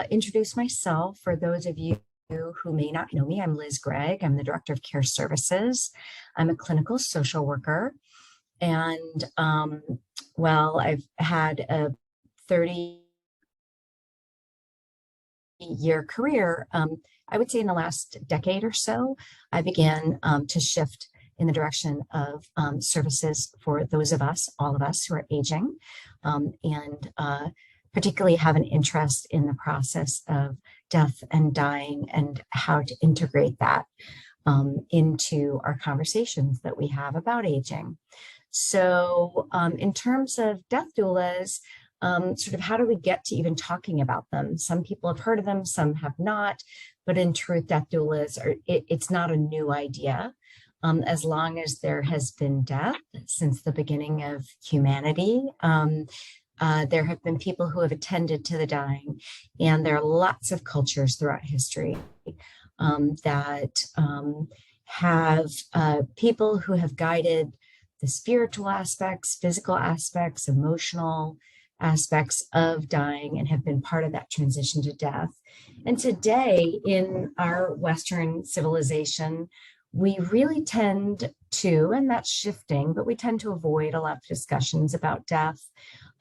Introduce myself for those of you who may not know me. I'm Liz Gregg. I'm the Director of Care Services. I'm a clinical social worker. And I've had a 30-year career. I would say in the last decade or so, I began to shift in the direction of services for those of us, all of us who are aging, and particularly have an interest in the process of death and dying and how to integrate that into our conversations that we have about aging. So in terms of death doulas, sort of how do we get to even talking about them? Some people have heard of them, some have not, but in truth, death doulas it's not a new idea. As long as there has been death since the beginning of humanity, there have been people who have attended to the dying, and there are lots of cultures throughout history that have people who have guided the spiritual aspects, physical aspects, emotional aspects of dying and have been part of that transition to death. And today in our Western civilization, we really tend to, and that's shifting, but we tend to avoid a lot of discussions about death.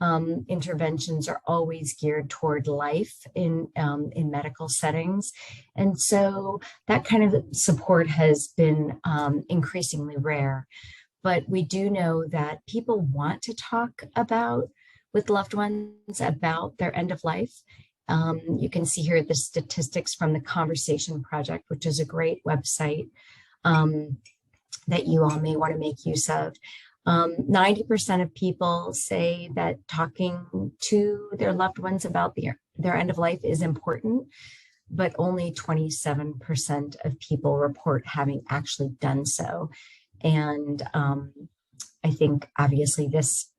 Interventions are always geared toward life in medical settings. And so that kind of support has been increasingly rare. But we do know that people want to talk with loved ones about their end of life. You can see here the statistics from the Conversation Project, which is a great website that you all may want to make use of. 90% of people say that talking to their loved ones about their end of life is important, but only 27% of people report having actually done so. And I think obviously this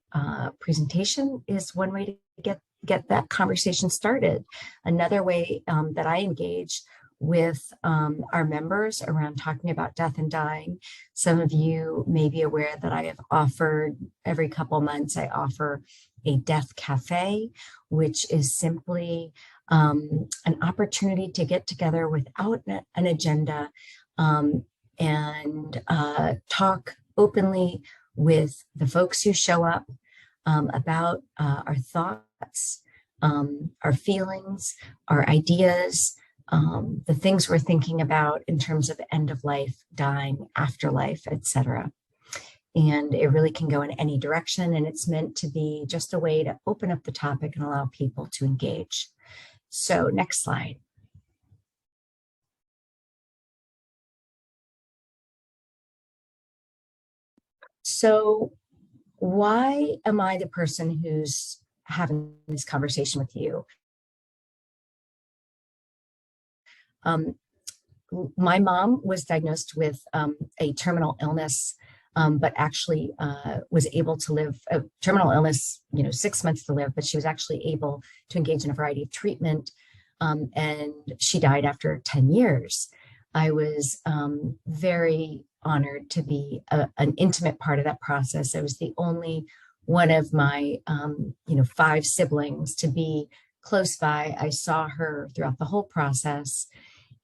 presentation is one way to get that conversation started. Another way that I engage with our members around talking about death and dying. Some of you may be aware that I have offered every couple months, I offer a death cafe, which is simply an opportunity to get together without an agenda and talk openly with the folks who show up about our thoughts, our feelings, our ideas, the things we're thinking about in terms of end of life, dying, afterlife, etc. And it really can go in any direction, and it's meant to be just a way to open up the topic and allow people to engage. So next slide. So why am I the person who's having this conversation with you? My mom was diagnosed with a terminal illness, but actually was able to live a terminal illness, 6 months to live, but she was actually able to engage in a variety of treatment, and she died after 10 years. I was very honored to be an intimate part of that process. I was the only one of my, 5 siblings to be close by. I saw her throughout the whole process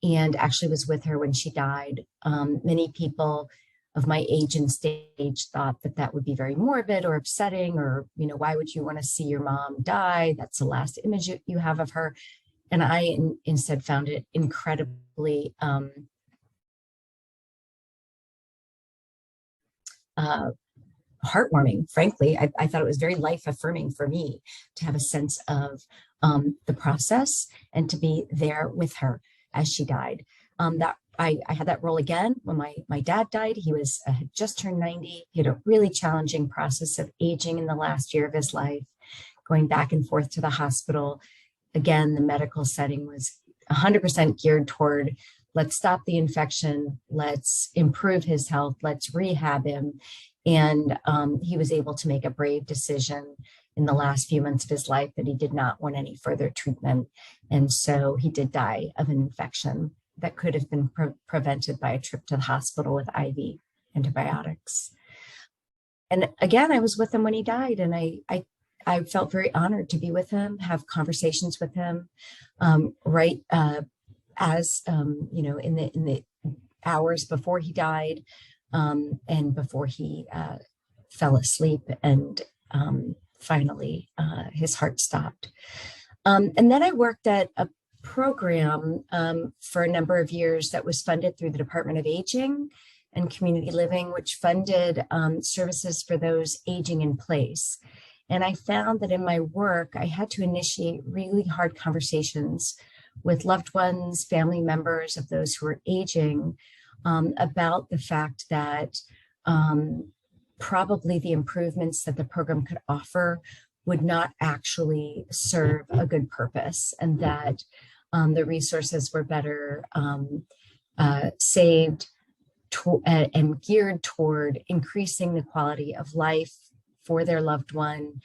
and actually was with her when she died. Many people of my age and stage thought that that would be very morbid or upsetting, or, why would you want to see your mom die? That's the last image you have of her. And I instead found it incredibly heartwarming, frankly. I thought it was very life affirming for me to have a sense of the process and to be there with her as she died. I had that role again when my dad died. He had just turned 90. He had a really challenging process of aging in the last year of his life, going back and forth to the hospital. Again, the medical setting was 100% geared toward, let's stop the infection, let's improve his health, let's rehab him. And he was able to make a brave decision in the last few months of his life that he did not want any further treatment. And so he did die of an infection that could have been prevented by a trip to the hospital with IV antibiotics. And again, I was with him when he died, and I I felt very honored to be with him, have conversations with him, right as in the hours before he died, and before he fell asleep, and finally his heart stopped. And then I worked at a program for a number of years that was funded through the Department of Aging and Community Living, which funded services for those aging in place. And I found that in my work, I had to initiate really hard conversations with loved ones, family members of those who are aging, about the fact that probably the improvements that the program could offer would not actually serve a good purpose, and that the resources were better saved and geared toward increasing the quality of life for their loved one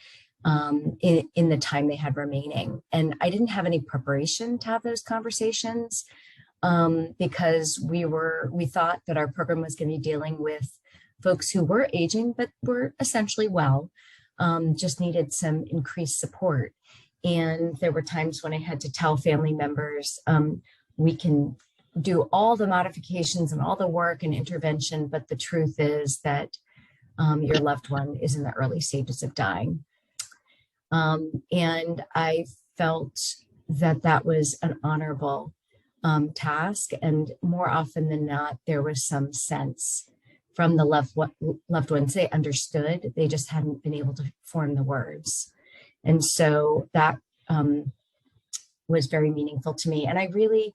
in the time they had remaining. And I didn't have any preparation to have those conversations because we thought that our program was going to be dealing with folks who were aging but were essentially well, just needed some increased support. And there were times when I had to tell family members, we can do all the modifications and all the work and intervention, but the truth is that your loved one is in the early stages of dying. And I felt that that was an honorable task. And more often than not, there was some sense from the loved ones. They understood, they just hadn't been able to form the words. And so that was very meaningful to me. And I really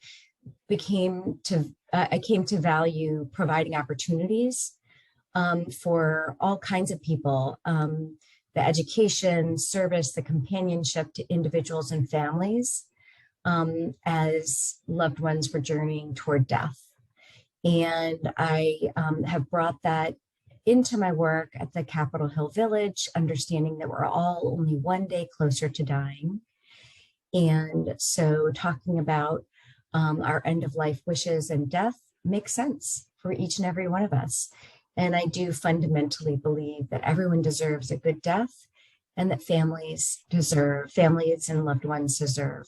I came to value providing opportunities for all kinds of people, the education, service, the companionship to individuals and families as loved ones were journeying toward death. And I have brought that into my work at the Capitol Hill Village, understanding that we're all only one day closer to dying. And so talking about our end of life wishes and death makes sense for each and every one of us. And I do fundamentally believe that everyone deserves a good death, and that families and loved ones deserve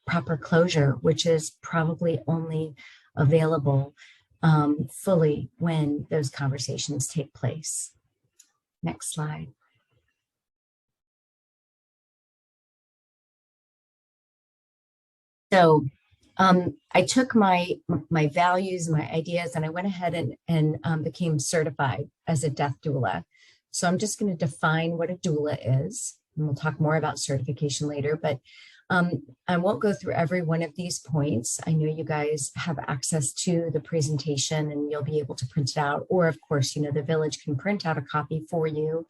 proper closure, which is probably only available fully when those conversations take place. Next slide. So I took my values, my ideas, and I went ahead and became certified as a death doula. So I'm just going to define what a doula is, and we'll talk more about certification later, but I won't go through every one of these points. I know you guys have access to the presentation and you'll be able to print it out, or of course, the village can print out a copy for you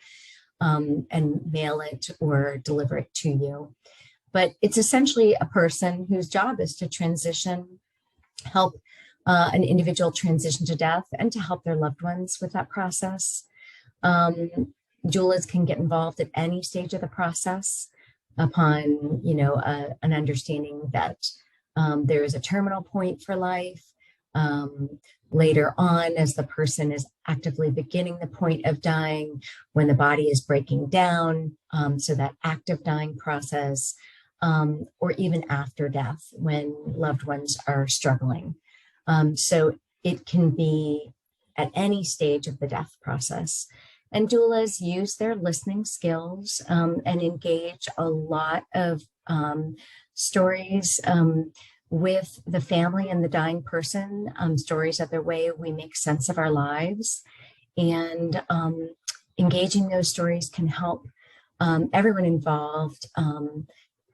and mail it or deliver it to you. But it's essentially a person whose job is to help an individual transition to death and to help their loved ones with that process. Doulas can get involved at any stage of the process upon, an understanding that there is a terminal point for life. Later on, as the person is actively beginning the point of dying, when the body is breaking down, so that active dying process, or even after death when loved ones are struggling. So it can be at any stage of the death process. And doulas use their listening skills and engage a lot of stories with the family and the dying person, stories of their way we make sense of our lives. And engaging those stories can help everyone involved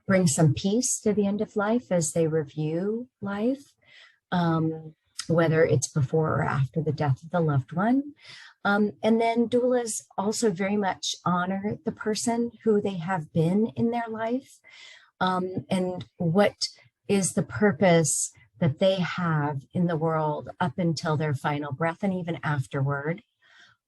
bring some peace to the end of life as they review life, whether it's before or after the death of the loved one. And then doulas also very much honor the person who they have been in their life, and what is the purpose that they have in the world up until their final breath and even afterward.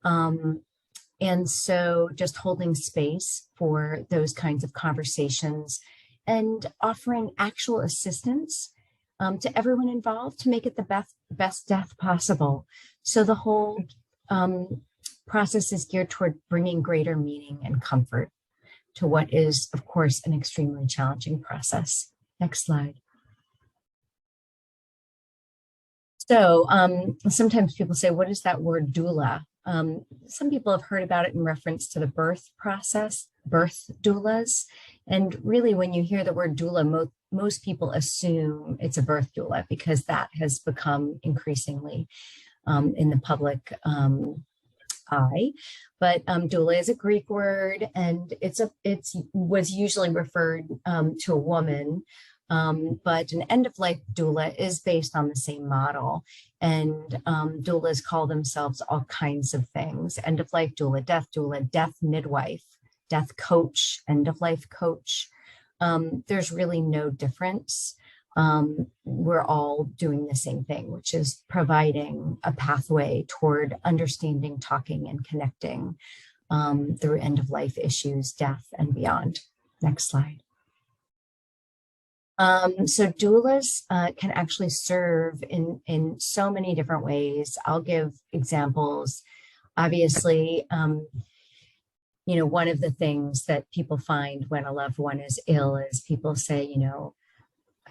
And so just holding space for those kinds of conversations and offering actual assistance to everyone involved to make it the best death possible. So the whole process is geared toward bringing greater meaning and comfort to what is, of course, an extremely challenging process. Next slide. So sometimes people say, what is that word doula? Some people have heard about it in reference to the birth process, birth doulas. And really, when you hear the word doula, most people assume it's a birth doula because that has become increasingly in the public eye. But doula is a Greek word, and it was usually referred to a woman. But an end-of-life doula is based on the same model, and doulas call themselves all kinds of things: end-of-life doula, death midwife, death coach, end-of-life coach. There's really no difference. We're all doing the same thing, which is providing a pathway toward understanding, talking, and connecting through end-of-life issues, death, and beyond. Next slide. So doulas can actually serve in so many different ways. I'll give examples. Obviously, one of the things that people find when a loved one is ill is people say,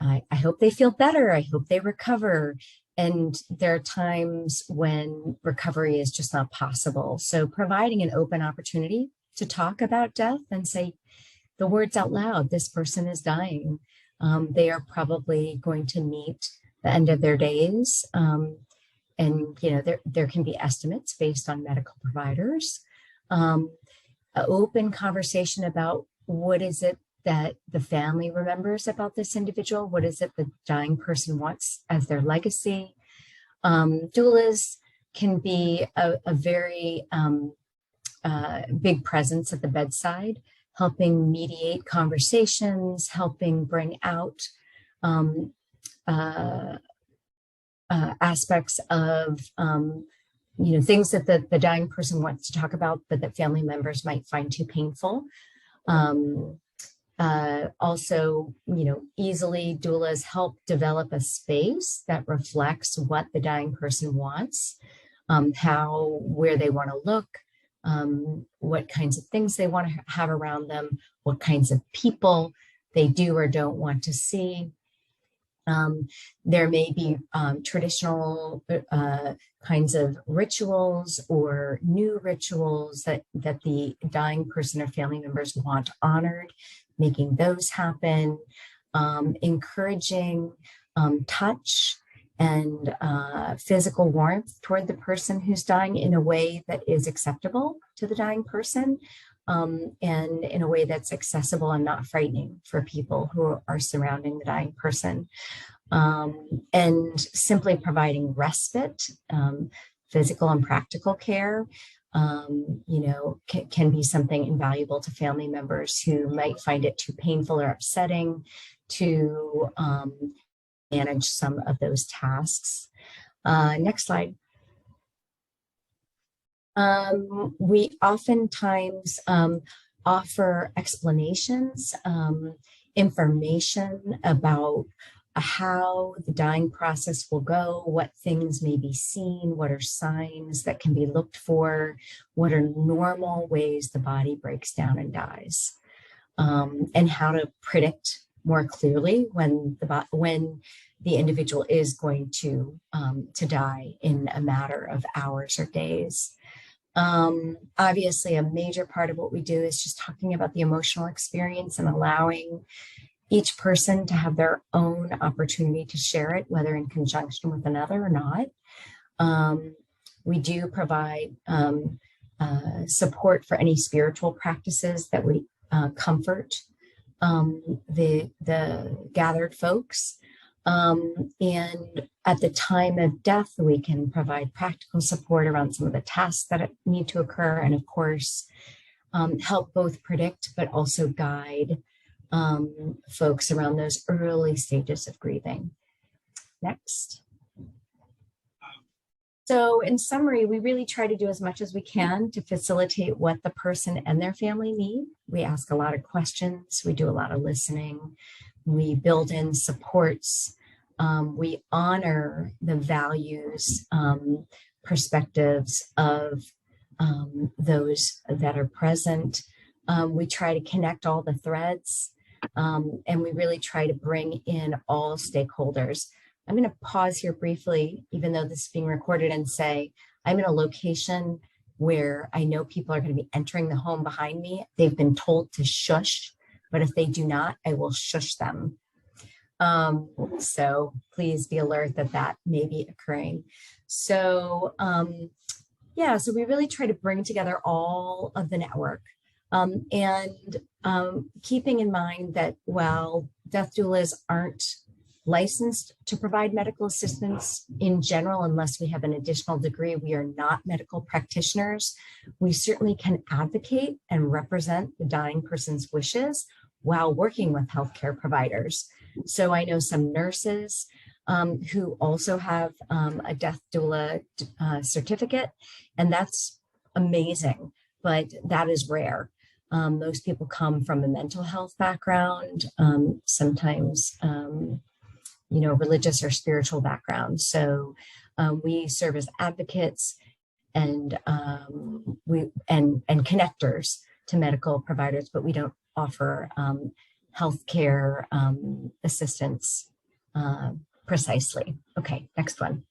I hope they feel better. I hope they recover. And there are times when recovery is just not possible. So providing an open opportunity to talk about death and say the words out loud, this person is dying. They are probably going to meet the end of their days. And, there can be estimates based on medical providers. An open conversation about what is it that the family remembers about this individual? What is it the dying person wants as their legacy? Doulas can be a very big presence at the bedside, helping mediate conversations, helping bring out aspects of things that the dying person wants to talk about, but that family members might find too painful. Also, easily doulas help develop a space that reflects what the dying person wants, where they want to look, what kinds of things they want to have around them, what kinds of people they do or don't want to see. There may be traditional kinds of rituals or new rituals that the dying person or family members want honored, making those happen, encouraging touch and physical warmth toward the person who's dying in a way that is acceptable to the dying person, and in a way that's accessible and not frightening for people who are surrounding the dying person. And simply providing respite, physical and practical care, can be something invaluable to family members who might find it too painful or upsetting to manage some of those tasks. Next slide. We oftentimes offer explanations, information about how the dying process will go, what things may be seen, what are signs that can be looked for, what are normal ways the body breaks down and dies, and how to predict more clearly when the individual is going to die in a matter of hours or days. Obviously, a major part of what we do is just talking about the emotional experience and allowing each person to have their own opportunity to share it, whether in conjunction with another or not. We do provide support for any spiritual practices that would comfort the gathered folks. And at the time of death, we can provide practical support around some of the tasks that need to occur, and of course, help both predict but also guide folks around those early stages of grieving. Next. So in summary, we really try to do as much as we can to facilitate what the person and their family need. We ask a lot of questions. We do a lot of listening. We build in supports. We honor the values, perspectives of those that are present. We try to connect all the threads, and we really try to bring in all stakeholders. I'm going to pause here briefly, even though this is being recorded, and say I'm in a location where I know people are going to be entering the home behind me. They've been told to shush, but if they do not, I will shush them. So please be alert that that may be occurring. So yeah, so we really try to bring together all of the network. Keeping in mind that while death doulas aren't licensed to provide medical assistance in general, unless we have an additional degree, we are not medical practitioners. We certainly can advocate and represent the dying person's wishes while working with healthcare providers. So I know some nurses who also have a death doula certificate, and that's amazing, but that is rare. Most people come from a mental health background, sometimes, religious or spiritual background. So we serve as advocates and connectors to medical providers, but we don't offer healthcare assistance precisely. Okay, next one.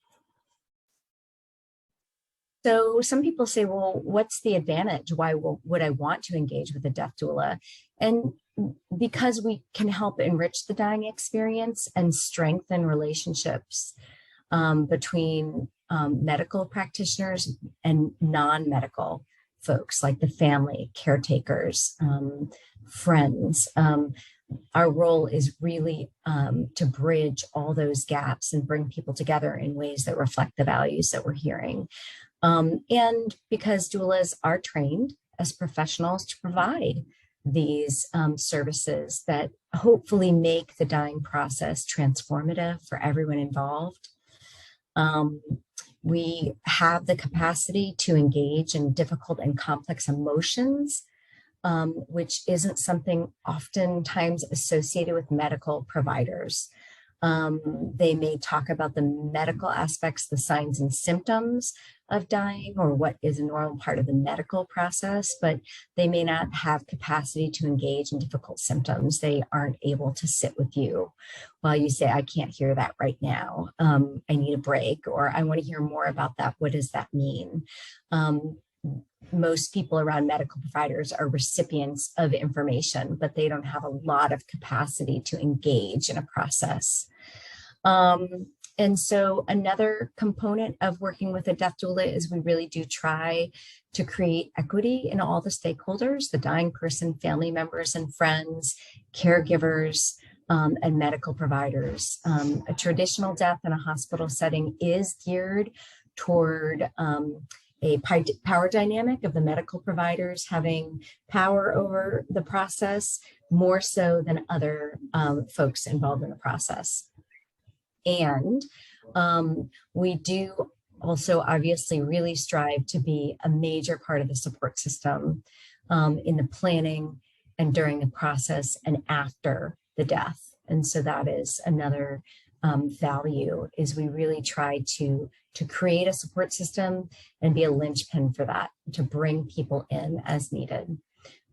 So some people say, well, what's the advantage? Why would I want to engage with a death doula? And because we can help enrich the dying experience and strengthen relationships between medical practitioners and non-medical folks, like the family, caretakers, friends. Our role is really to bridge all those gaps and bring people together in ways that reflect the values that we're hearing. And because doulas are trained as professionals to provide these services that hopefully make the dying process transformative for everyone involved. We have the capacity to engage in difficult and complex emotions, which isn't something oftentimes associated with medical providers. They may talk about the medical aspects, the signs and symptoms of dying, or what is a normal part of the medical process, but they may not have capacity to engage in difficult symptoms. They aren't able to sit with you while you say, I can't hear that right now. I need a break, or I want to hear more about that. What does that mean? Most people around medical providers are recipients of information, but they don't have a lot of capacity to engage in a process. And so another component of working with a death doula is we really do try to create equity in all the stakeholders, the dying person, family members and friends, caregivers, and medical providers. A traditional death in a hospital setting is geared toward a power dynamic of the medical providers having power over the process more so than other folks involved in the process. And we do also obviously really strive to be a major part of the support system in the planning and during the process and after the death. And so that is another value, is we really try to create a support system and be a linchpin for that, to bring people in as needed.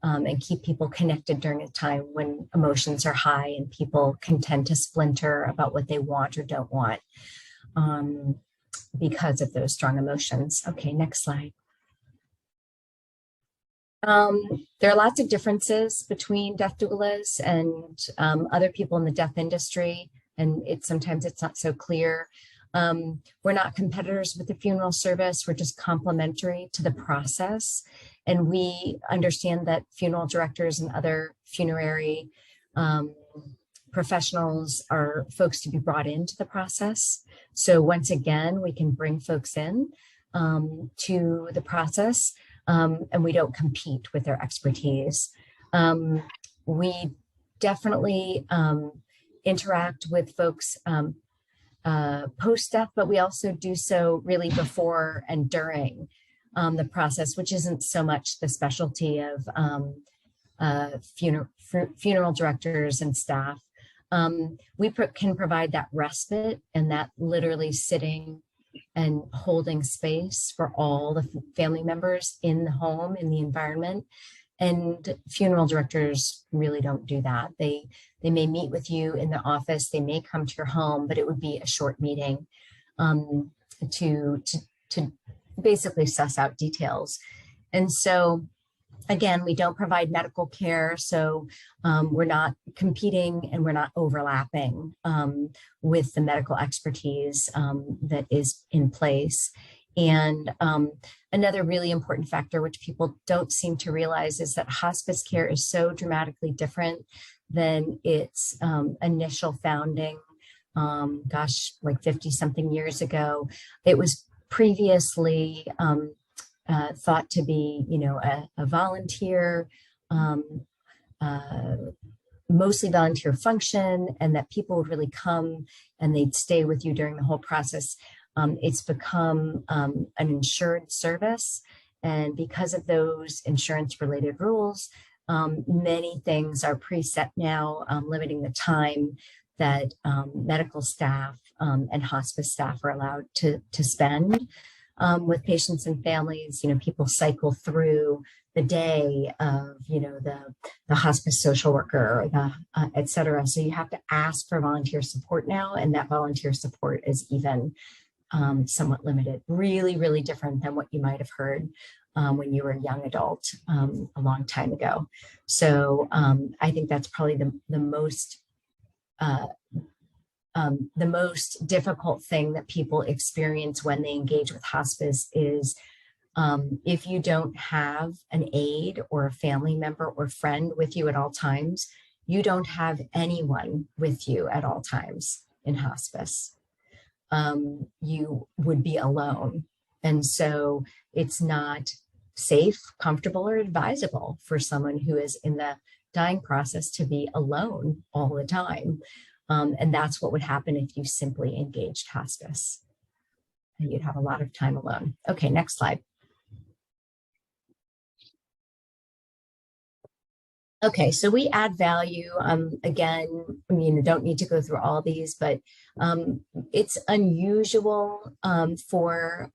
And keep people connected during a time when emotions are high and people can tend to splinter about what they want or don't want because of those strong emotions. Okay, next slide. There are lots of differences between death doulas and other people in the death industry, and sometimes it's not so clear. We're not competitors with the funeral service. We're just complementary to the process. And we understand that funeral directors and other funerary professionals are folks to be brought into the process. So once again, we can bring folks in to the process, and we don't compete with their expertise. We definitely interact with folks post-death, but we also do so really before and during the process, which isn't so much the specialty of funeral directors and staff. We can provide that respite and that literally sitting and holding space for all the family members in the home, in the environment, And funeral directors really don't do that. They may meet with you in the office, they may come to your home, but it would be a short meeting to basically suss out details. And so, again, we don't provide medical care, so we're not competing and we're not overlapping with the medical expertise that is in place. And another really important factor, which people don't seem to realize, is that hospice care is so dramatically different than its initial founding. Gosh, like 50 something years ago. It was previously thought to be, you know, a volunteer, mostly volunteer function, and that people would really come and they'd stay with you during the whole process. It's become an insured service. And because of those insurance related rules, many things are preset now, limiting the time that medical staff and hospice staff are allowed to spend with patients and families. You know, people cycle through the day of, you know, the hospice social worker, or the et cetera. So you have to ask for volunteer support now, and that volunteer support is even somewhat limited. Really, really different than what you might have heard when you were a young adult a long time ago. So I think that's probably the most difficult thing that people experience when they engage with hospice is if you don't have an aide or a family member or friend with you at all times, you don't have anyone with you at all times in hospice. You would be alone. And so it's not safe, comfortable, or advisable for someone who is in the dying process to be alone all the time. And that's what would happen if you simply engaged hospice. And you'd have a lot of time alone. Okay, next slide. Okay, so we add value. Again, I mean, don't need to go through all these, but it's unusual for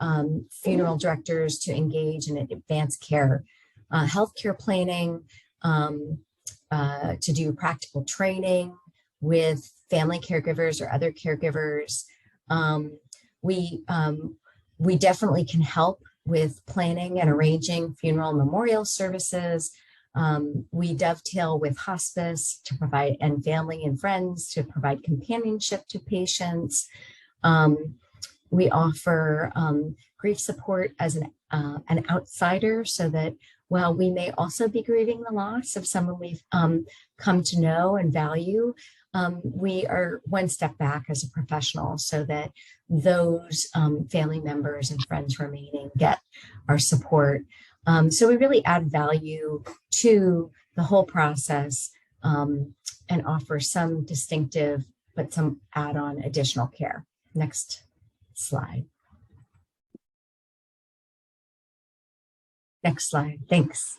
funeral directors to engage in advanced care, healthcare planning, to do practical training with family caregivers or other caregivers. We definitely can help with planning and arranging funeral memorial services. We dovetail with hospice to provide, and family and friends to provide companionship to patients. We offer grief support as an outsider, so that while we may also be grieving the loss of someone we've come to know and value, we are one step back as a professional, so that those family members and friends remaining get our support. So we really add value to the whole process and offer some distinctive, but some add-on additional care. Next slide. Next slide, thanks.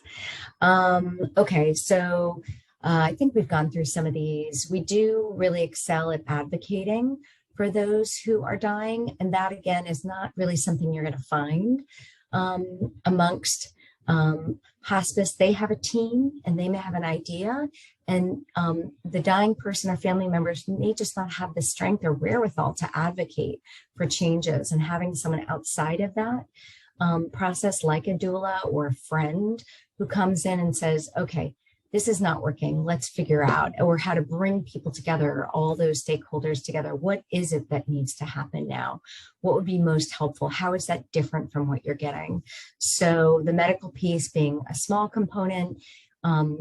Okay, so I think we've gone through some of these. We do really excel at advocating for those who are dying, and that again is not really something you're going to find amongst hospice. They have a team and they may have an idea, and the dying person or family members may just not have the strength or wherewithal to advocate for changes. And having someone outside of that process, like a doula or a friend who comes in and says, okay, this is not working, let's figure out, or how to bring people together, all those stakeholders together. What is it that needs to happen now? What would be most helpful? How is that different from what you're getting? So the medical piece being a small component,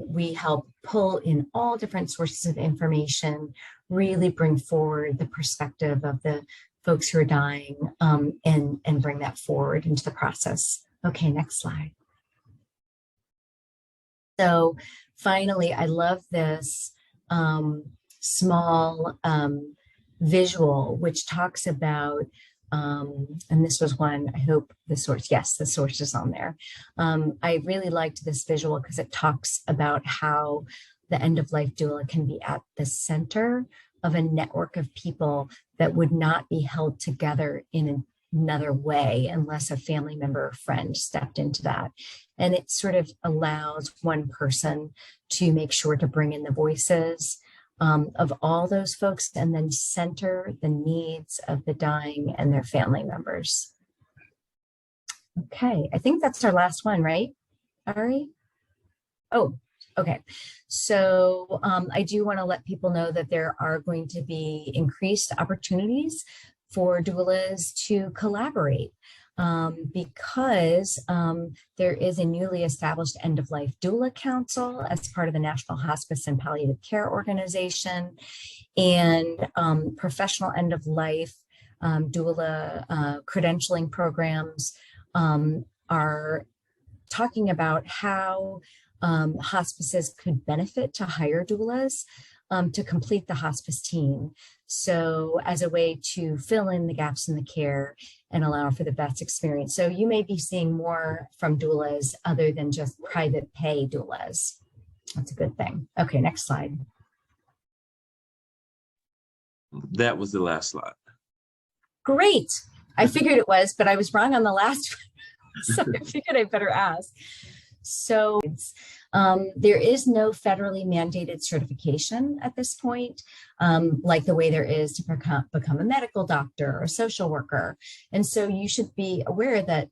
we help pull in all different sources of information, really bring forward the perspective of the folks who are dying, and bring that forward into the process. Okay, next slide. So finally, I love this small visual, which talks about, and this was one, I hope the source, yes, the source is on there. I really liked this visual because it talks about how the end-of-life doula can be at the center of a network of people that would not be held together in another way unless a family member or friend stepped into that. And it sort of allows one person to make sure to bring in the voices of all those folks and then center the needs of the dying and their family members. Okay, I think that's our last one, right, Ari? Oh, okay. So I do want to let people know that there are going to be increased opportunities for doulas to collaborate because there is a newly established end-of-life doula council as part of the National Hospice and Palliative Care Organization, and professional end-of-life doula credentialing programs are talking about how hospices could benefit to hire doulas to complete the hospice team. So as a way to fill in the gaps in the care and allow for the best experience. So you may be seeing more from doulas other than just private pay doulas. That's a good thing. Okay, next slide. That was the last slide. Great. I figured it was, but I was wrong on the last one. So I figured I better ask. So there is no federally mandated certification at this point, like the way there is to become a medical doctor or a social worker. And so you should be aware that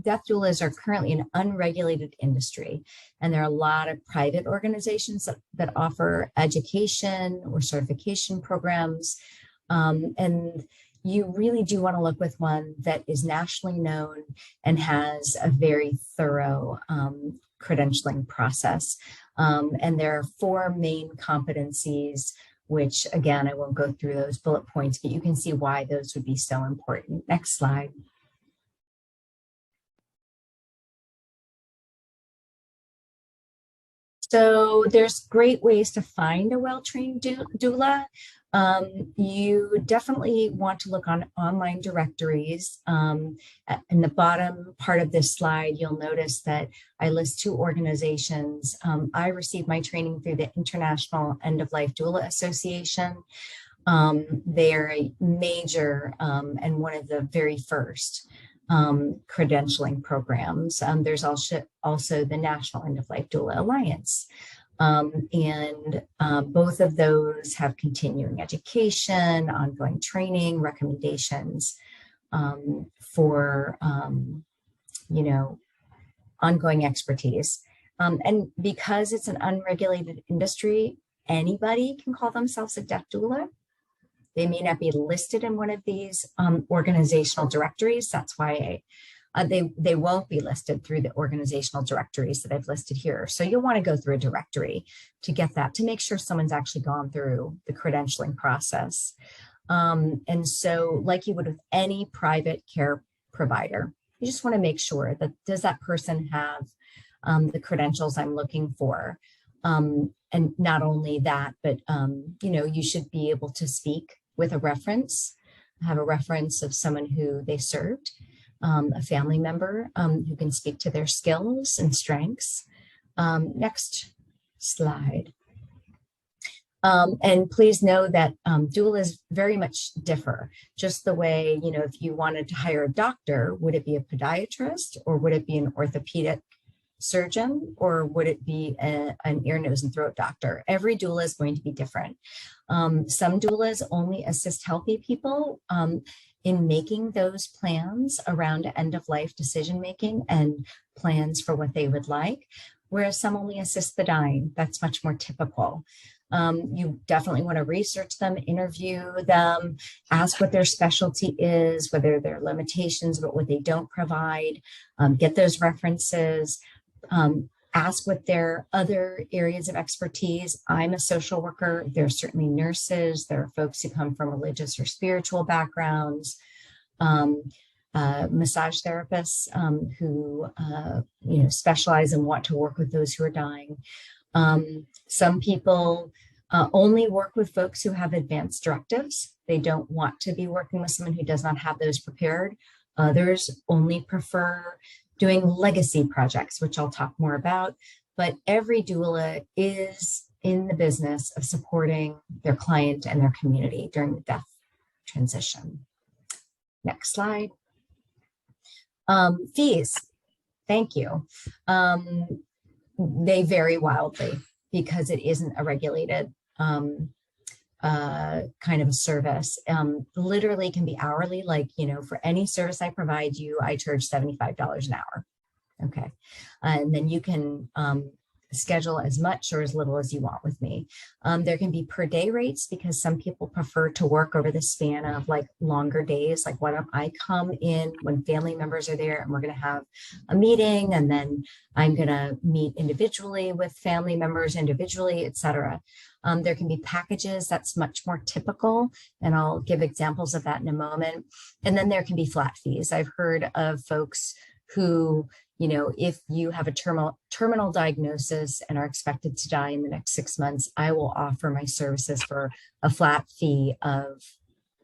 death doulas are currently an unregulated industry. And there are a lot of private organizations that offer education or certification programs. And you really do want to look with one that is nationally known and has a very thorough credentialing process. And there are 4 main competencies, which again, I won't go through those bullet points, but you can see why those would be so important. Next slide. So there's great ways to find a well-trained doula. You definitely want to look on online directories. In the bottom part of this slide, you'll notice that I list 2 organizations. I received my training through the International End-of-Life Doula Association. They're a major and one of the very first credentialing programs. There's also the National End-of-Life Doula Alliance. And both of those have continuing education, ongoing training, recommendations for, you know, ongoing expertise. And because it's an unregulated industry, anybody can call themselves a death doula. They may not be listed in one of these organizational directories. That's why they won't be listed through the organizational directories that I've listed here. So you'll want to go through a directory to get that, to make sure someone's actually gone through the credentialing process. And so like you would with any private care provider, you just want to make sure that, does that person have the credentials I'm looking for? And not only that, but, you know, you should be able to speak with a reference, have a reference of someone who they served, a family member who can speak to their skills and strengths. Next slide. And please know that doulas very much differ. Just the way, you know, if you wanted to hire a doctor, would it be a podiatrist or would it be an orthopedic surgeon, or would it be an ear, nose, and throat doctor? Every doula is going to be different. Some doulas only assist healthy people in making those plans around end-of-life decision-making and plans for what they would like, whereas some only assist the dying. That's much more typical. You definitely want to research them, interview them, ask what their specialty is, whether there are limitations about what they don't provide, get those references, ask what their other areas of expertise. I'm a social worker. There are certainly nurses. There are folks who come from religious or spiritual backgrounds, massage therapists who you know, specialize and want to work with those who are dying. Some people only work with folks who have advanced directives. They don't want to be working with someone who does not have those prepared. Others only prefer doing legacy projects, which I'll talk more about. But every doula is in the business of supporting their client and their community during the death transition. Next slide. Fees, thank you. They vary wildly because it isn't a regulated kind of a service. Literally can be hourly, like, for any service I provide you, I charge $75 an hour. Okay. And then you can schedule as much or as little as you want with me. There can be per day rates because some people prefer to work over the span of like longer days. Like, why don't I come in when family members are there and we're going to have a meeting, and then I'm going to meet individually with family members individually, etc. There can be packages that's much more typical, and I'll give examples of that in a moment. And then there can be flat fees. I've heard of folks who, if you have a terminal diagnosis and are expected to die in the next 6 months, I will offer my services for a flat fee of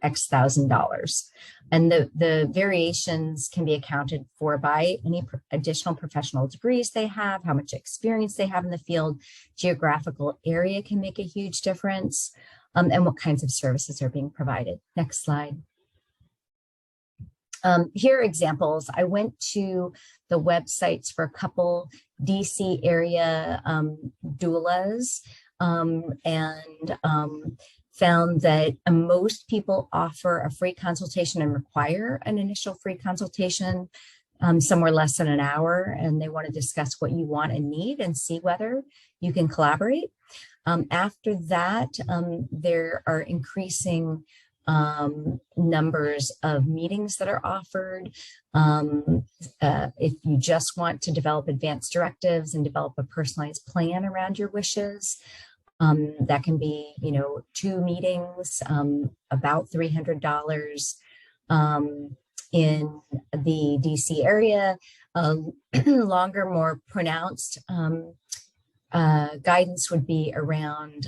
X thousand dollars. And the variations can be accounted for by any additional professional degrees they have, how much experience they have in the field. Geographical area can make a huge difference, and what kinds of services are being provided. Next slide. Here are examples. I went to the websites for a couple DC area doulas and found that most people offer a free consultation and require an initial free consultation, somewhere less than an hour, and they want to discuss what you want and need and see whether you can collaborate. After that, there are increasing numbers of meetings that are offered. If you just want to develop advanced directives and develop a personalized plan around your wishes, that can be, 2 meetings, about $300 in the DC area. Longer, more pronounced guidance would be around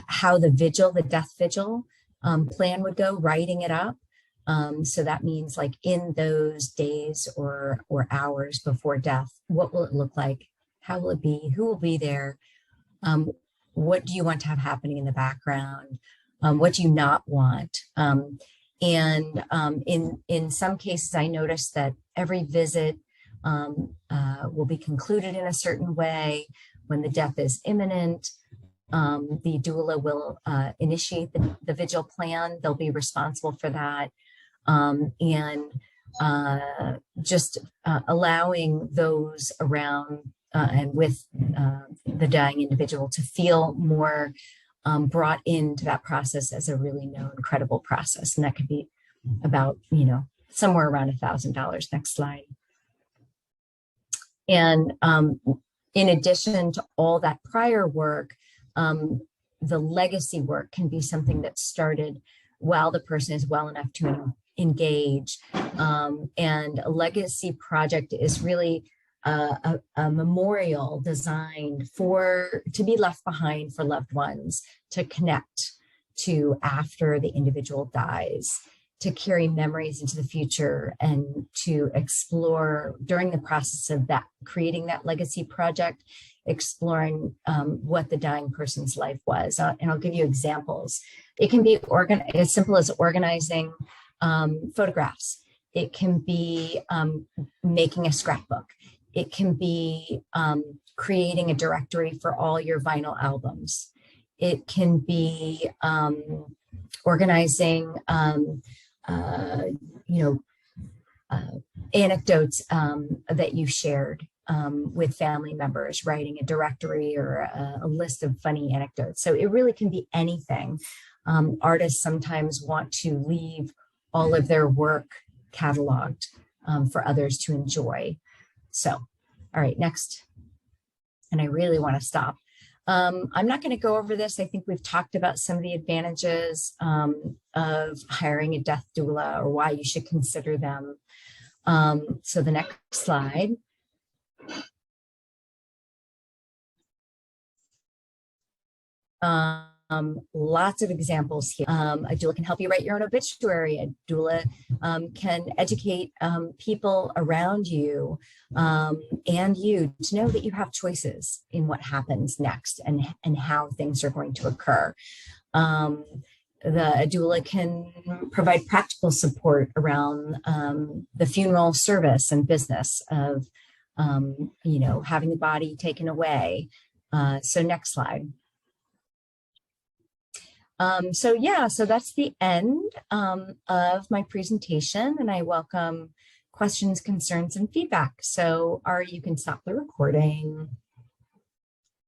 how the death vigil plan would go, writing it up. So that means, like, in those days or hours before death, what will it look like? How will it be? Who will be there? What do you want to have happening in the background? What do you not want? And in some cases, I noticed that every visit will be concluded in a certain way. When the death is imminent, the doula will initiate the vigil plan. They'll be responsible for that. And just allowing those around and with the dying individual to feel more brought into that process as a really known, credible process. And that could be about, somewhere around $1,000. Next slide. And in addition to all that prior work, the legacy work can be something that started while the person is well enough to engage. And a legacy project is really a memorial designed to be left behind for loved ones to connect to after the individual dies, to carry memories into the future, and to explore during the process of that, creating that legacy project, exploring what the dying person's life was. And I'll give you examples. It can be as simple as organizing photographs. It can be making a scrapbook. It can be creating a directory for all your vinyl albums. It can be organizing, anecdotes that you shared with family members, writing a directory or a list of funny anecdotes. So it really can be anything. Artists sometimes want to leave all of their work cataloged for others to enjoy. So, all right, next. And I really want to stop. I'm not going to go over this. I think we've talked about some of the advantages of hiring a death doula, or why you should consider them. So the next slide. Lots of examples here. A doula can help you write your own obituary. A doula can educate people around you and you to know that you have choices in what happens next and how things are going to occur. the doula can provide practical support around the funeral service and business of, having the body taken away. So next slide. So that's the end of my presentation, and I welcome questions, concerns, and feedback. So you can stop the recording.